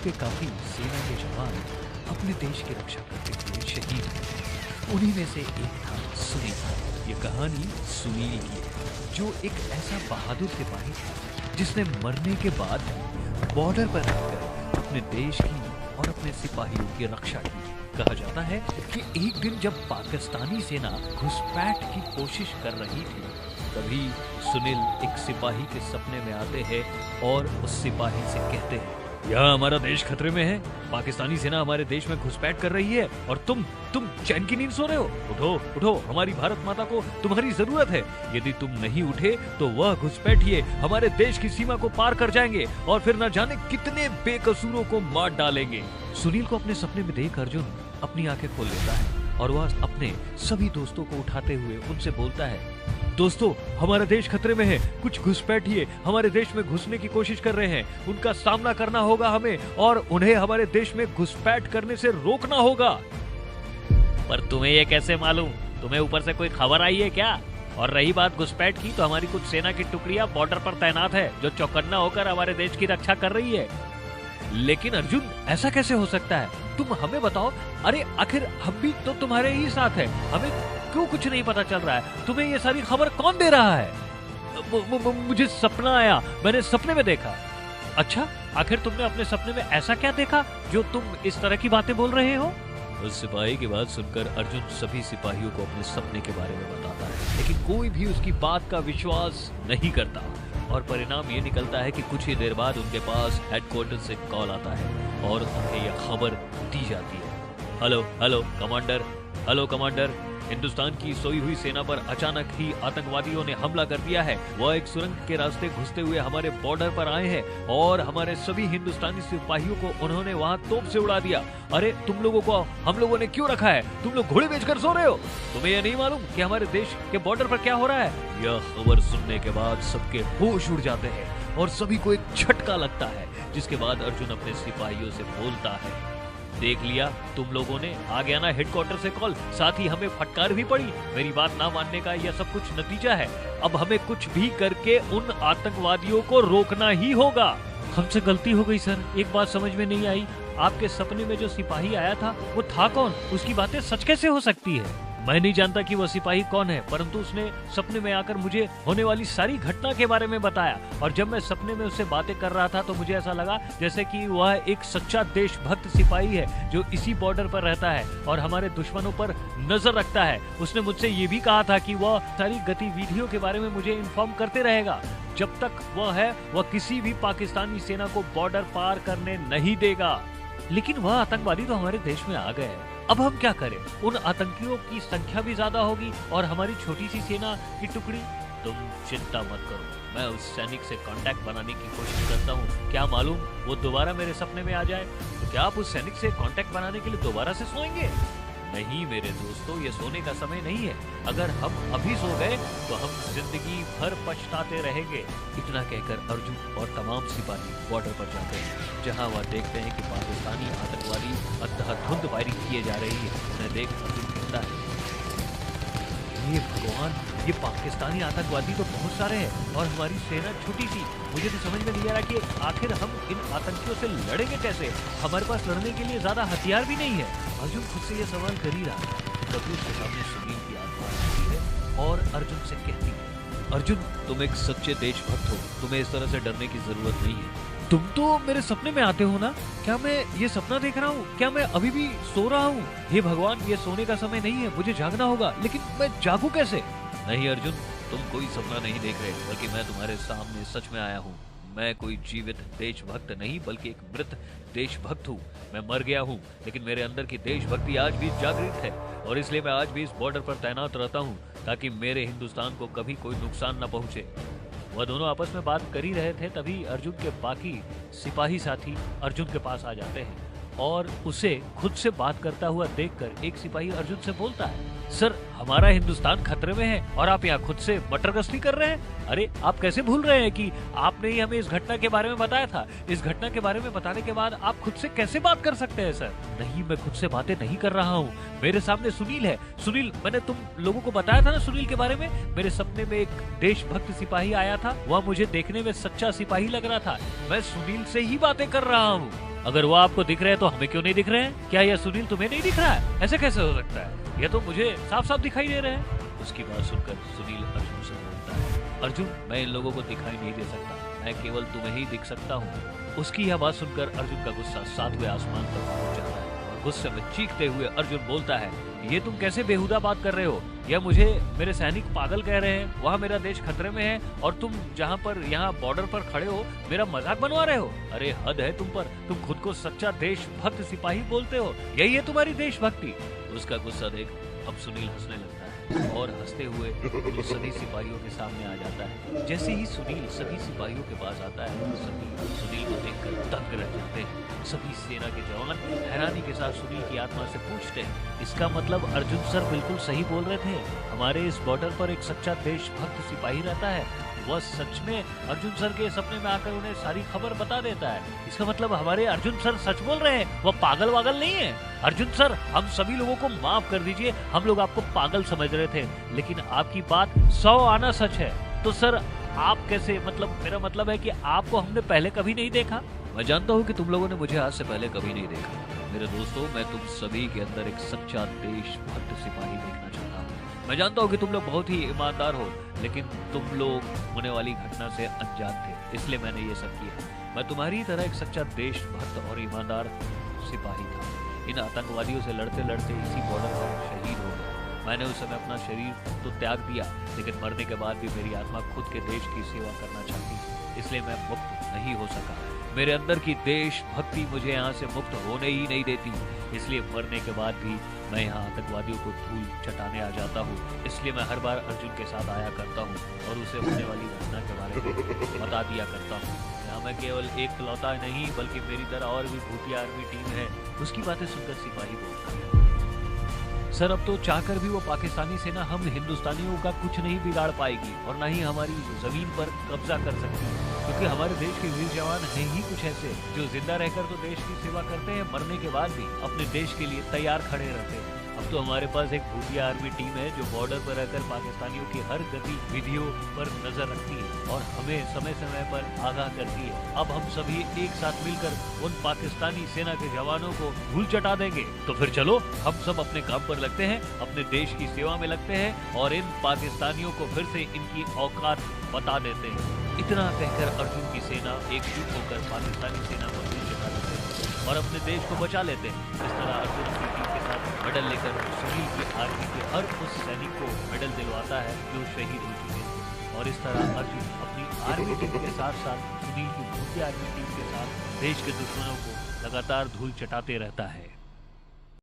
के काफी सेना के जवान अपने देश की रक्षा करते हुए शहीद हुए। उन्हीं में से एक था सुनील। ये कहानी सुनील की है, जो एक ऐसा बहादुर सिपाही था जिसने मरने के बाद बॉर्डर पर रहकर अपने देश की और अपने सिपाहियों की रक्षा की। कहा जाता है कि एक दिन जब पाकिस्तानी सेना घुसपैठ की कोशिश कर रही थी, तभी सुनील एक सिपाही के सपने में आते हैं और उस सिपाही से कहते हैं, यह हमारा देश खतरे में है, पाकिस्तानी सेना हमारे देश में घुसपैठ कर रही है और तुम चैन की नींद सो रहे हो। उठो उठो, हमारी भारत माता को तुम्हारी जरूरत है। यदि तुम नहीं उठे तो वह घुसपैठिए हमारे देश की सीमा को पार कर जाएंगे और फिर न जाने कितने बेकसूरों को मार डालेंगे। सुनील को अपने सपने में देख अर्जुन अपनी आंखें खोल लेता है और वह अपने सभी दोस्तों को उठाते हुए उनसे बोलता है, दोस्तों हमारा देश खतरे में है, कुछ घुसपैठिए हमारे देश में घुसने की कोशिश कर रहे हैं, उनका सामना करना होगा हमें और उन्हें हमारे देश में घुसपैठ करने से रोकना होगा। पर तुम्हें ये कैसे मालूम? तुम्हें ऊपर से कोई खबर आई है क्या? और रही बात घुसपैठ की, तो हमारी कुछ सेना की टुकड़ियां बॉर्डर पर तैनात है जो चौकन्ना होकर हमारे देश की रक्षा कर रही है। लेकिन अर्जुन ऐसा कैसे हो सकता है? तुम हमें बताओ। अरे आखिर हम भी तो तुम्हारे ही साथ है, हमें क्यों कुछ नहीं पता चल रहा है? तुम्हें ये सारी खबर कौन दे रहा है? मुझे सपना आया, मैंने सपने में देखा। अच्छा, आखिर तुमने अपने सपने में ऐसा क्या देखा जो तुम इस तरह की बातें बोल रहे हो? उस सिपाही की बात सुनकर अर्जुन सभी सिपाहियों को अपने सपने के बारे में बताता है, लेकिन कोई भी उसकी बात का विश्वास नहीं करता और परिणाम ये निकलता है कि कुछ ही देर बाद उनके पास हेडक्वार्टर से कॉल आता है और उन्हें यह खबर दी जाती है। हेलो कमांडर, हिंदुस्तान की सोई हुई सेना पर अचानक ही आतंकवादियों ने हमला कर दिया है। वह एक सुरंग के रास्ते घुसते हुए हमारे बॉर्डर पर आए हैं और हमारे सभी हिंदुस्तानी सिपाहियों को उन्होंने वहां तोप से उड़ा दिया। अरे तुम लोगों को हम लोगों ने क्यों रखा है? तुम लोग घोड़े बेचकर सो रहे हो? तुम्हें यह नहीं मालूम कि हमारे देश के बॉर्डर पर क्या हो रहा है? यह खबर सुनने के बाद सबके होश उड़ जाते हैं और सभी को एक झटका लगता है, जिसके बाद अर्जुन अपने सिपाहियों से बोलता है, देख लिया तुम लोगों ने, आ गया ना हेडक्वार्टर से कॉल, साथ ही हमें फटकार भी पड़ी। मेरी बात ना मानने का यह सब कुछ नतीजा है। अब हमें कुछ भी करके उन आतंकवादियों को रोकना ही होगा। हमसे गलती हो गई सर, एक बात समझ में नहीं आई, आपके सपने में जो सिपाही आया था वो था कौन? उसकी बातें सच कैसे हो सकती है? मैं नहीं जानता कि वह सिपाही कौन है, परंतु उसने सपने में आकर मुझे होने वाली सारी घटना के बारे में बताया और जब मैं सपने में उससे बातें कर रहा था तो मुझे ऐसा लगा जैसे कि वह एक सच्चा देशभक्त सिपाही है जो इसी बॉर्डर पर रहता है और हमारे दुश्मनों पर नजर रखता है। उसने मुझसे ये भी कहा था कि वह सारी गतिविधियों के बारे में मुझे इन्फॉर्म करते रहेगा। जब तक वह है, वह किसी भी पाकिस्तानी सेना को बॉर्डर पार करने नहीं देगा। लेकिन वह आतंकवादी तो हमारे देश में आ गए हैं, अब हम क्या करें? उन आतंकियों की संख्या भी ज्यादा होगी और हमारी छोटी सी सेना की टुकड़ी। तुम चिंता मत करो, मैं उस सैनिक से कांटेक्ट बनाने की कोशिश करता हूँ, क्या मालूम वो दोबारा मेरे सपने में आ जाए। तो क्या आप उस सैनिक से कांटेक्ट बनाने के लिए दोबारा से सोएंगे? नहीं मेरे दोस्तों, ये सोने का समय नहीं है। अगर हम अभी सो गए तो हम जिंदगी भर पछताते रहेंगे। इतना कहकर अर्जुन और तमाम सिपाही बॉर्डर पर जाते हैं, जहां वह देखते हैं कि पाकिस्तानी आतंकवादी अंधाधुंध फायरिंग किए जा रही है। उन्हें देख अर्जुन कहता है, ये भगवान, ये पाकिस्तानी आतंकवादी तो बहुत सारे हैं और हमारी सेना छोटी सी। मुझे तो समझ में नहीं आ रहा कि आखिर हम इन आतंकियों से लड़ेंगे कैसे? हमारे पास लड़ने के लिए ज्यादा हथियार भी नहीं है। अर्जुन खुद से ये सवाल कर ही रहा है, तभी उसके सामने सुनील की आत्मा आती है और अर्जुन से कहती है, अर्जुन तुम एक सच्चे देशभक्त हो, तुम्हें इस तरह से डरने की जरूरत नहीं है। तुम तो मेरे सपने में आते हो ना? क्या मैं ये सपना देख रहा हूँ? क्या मैं अभी भी सो रहा हूँ? हे भगवान, ये सोने का समय नहीं है, मुझे जागना होगा, लेकिन मैं जागूं कैसे? नहीं अर्जुन, तुम कोई सपना नहीं देख रहे, बल्कि मैं तुम्हारे सामने सच में आया हूँ। मैं कोई जीवित देशभक्त नहीं, बल्कि एक मृत देशभक्त हूँ। मैं मर गया हूँ, लेकिन मेरे अंदर की देशभक्ति आज भी जागृत है और इसलिए मैं आज भी इस बॉर्डर पर तैनात रहता हूँ, ताकि मेरे हिंदुस्तान को कभी कोई नुकसान न पहुंचे। वह दोनों आपस में बात कर ही रहे थे, तभी अर्जुन के बाकी सिपाही साथी अर्जुन के पास आ जाते हैं और उसे खुद से बात करता हुआ देखकर एक सिपाही अर्जुन से बोलता है, सर, हमारा हिंदुस्तान खतरे में है और आप यहाँ खुद से मटर गश्ती कर रहे हैं। अरे आप कैसे भूल रहे हैं कि आपने ही हमें इस घटना के बारे में बताया था। इस घटना के बारे में बताने के बाद आप खुद से कैसे बात कर सकते हैं सर? नहीं, मैं खुद से बातें नहीं कर रहा हूँ। मेरे सामने सुनील है। सुनील, मैंने तुम लोगों को बताया था ना सुनील के बारे में। मेरे सपने में एक देशभक्त सिपाही आया था। वह मुझे देखने में सच्चा सिपाही लग रहा था। मैं सुनील से ही बातें कर रहा हूँ। अगर वो आपको दिख रहे हैं तो हमें क्यों नहीं दिख रहे हैं? क्या यह सुनील तुम्हें नहीं दिख रहा है? ऐसे कैसे हो सकता है? यह तो मुझे साफ साफ दिखाई दे रहे हैं। उसकी बात सुनकर सुनील अर्जुन से बोलता है, अर्जुन, मैं इन लोगों को दिखाई नहीं दे सकता, मैं केवल तुम्हें ही दिख सकता हूँ। उसकी यह बात सुनकर अर्जुन का गुस्सा 7वें आसमान तक पहुंच जाता है और गुस्से में चीखते हुए अर्जुन बोलता है, ये तुम कैसे बेहुदा बात कर रहे हो? यह मुझे मेरे सैनिक पागल कह रहे हैं। वहाँ मेरा देश खतरे में है और तुम जहाँ पर यहाँ बॉर्डर पर खड़े हो मेरा मजाक बनवा रहे हो। अरे हद है तुम पर। तुम खुद को सच्चा देशभक्त सिपाही बोलते हो। यही है तुम्हारी देशभक्ति? उसका गुस्सा देख अब सुनील हंसने लगता है और हंसते हुए वो सभी सिपाहियों के सामने आ जाता है। जैसे ही सुनील सभी सिपाहियों के पास आता है, सभी सुनील को देखकर दंग रह जाते हैं। सभी सेना के जवान हैरानी के साथ सुनील की आत्मा से पूछते हैं, इसका मतलब अर्जुन सर बिल्कुल सही बोल रहे थे। हमारे इस बॉर्डर पर एक सच्चा देशभक्त सिपाही रहता है। वह सच में अर्जुन सर के सपने में आकर उन्हें सारी खबर बता देता है। इसका मतलब हमारे अर्जुन सर सच बोल रहे हैं, वह पागल वागल नहीं है। अर्जुन सर, हम सभी लोगों को माफ कर दीजिए। हम लोग आपको पागल समझ रहे थे, लेकिन आपकी बात 100 आना सच है। तो सर आप कैसे, मतलब मेरा मतलब है कि आपको हमने पहले कभी नहीं देखा। मैं जानता हूँ कि तुम लोगों ने मुझे आज से पहले कभी नहीं देखा। मेरे दोस्तों, मैं तुम सभी के अंदर एक सच्चा देशभक्त सिपाही देखना चाहता हूँ। मैं जानता हूँ कि तुम लोग बहुत ही ईमानदार हो, लेकिन तुम लोग होने वाली घटना से अनजान थे, इसलिए मैंने ये सब किया। मैं तुम्हारी तरह एक सच्चा देशभक्त और ईमानदार सिपाही था। इन आतंकवादियों से लड़ते लड़ते इसी बॉर्डर पर शहीद हो गया। मैंने उस समय अपना शरीर तो त्याग दिया, लेकिन मरने के बाद भी मेरी आत्मा खुद के देश की सेवा करना चाहती, इसलिए मैं मुक्त नहीं हो सका। मेरे अंदर की देशभक्ति मुझे यहाँ से मुक्त होने ही नहीं देती, इसलिए मरने के बाद भी मैं यहाँ आतंकवादियों को धूल चटाने आ जाता हूँ। इसलिए मैं हर बार अर्जुन के साथ आया करता हूँ और उसे होने वाली घटना के बारे में बता दिया करता हूँ। यहाँ मैं केवल एक लौता नहीं, बल्कि मेरी तरह और भी भूतिया आर्मी टीम है। उसकी बातें सुनकर सिपाही बोलता है, सर अब तो चाहकर भी वो पाकिस्तानी सेना हम हिंदुस्तानियों का कुछ नहीं बिगाड़ पाएगी और न ही हमारी जमीन पर कब्जा कर सकती, क्योंकि हमारे देश के वीर जवान हैं ही कुछ ऐसे जो जिंदा रहकर तो देश की सेवा करते हैं, मरने के बाद भी अपने देश के लिए तैयार खड़े रहते हैं। अब तो हमारे पास एक भूतिया आर्मी टीम है जो बॉर्डर पर रहकर पाकिस्तानियों की हर गतिविधियों पर नजर रखती है और हमें समय समय पर आगाह करती है। अब हम सभी एक साथ मिलकर उन पाकिस्तानी सेना के जवानों को धूल चटा देंगे। तो फिर चलो हम सब अपने काम पर लगते हैं, अपने देश की सेवा में लगते हैं और इन पाकिस्तानियों को फिर से इनकी औकात बता देते हैं। इतना कहकर अर्जुन की सेना एकजुट होकर पाकिस्तानी सेना पर धूल चटा देते हैं और अपने देश को बचा लेते हैं। इस तरह अर्जुन की टीम के साथ मेडल लेकर सुनील की आर्मी के हर उस सैनिक को मेडल दिलवाता है जो शहीद हो चुके हैं। और इस तरह अर्जुन अपनी आर्मी टीम के साथ साथ सुनील की भूतिया आर्मी टीम के साथ देश के दुश्मनों को लगातार धूल चटाते रहता है।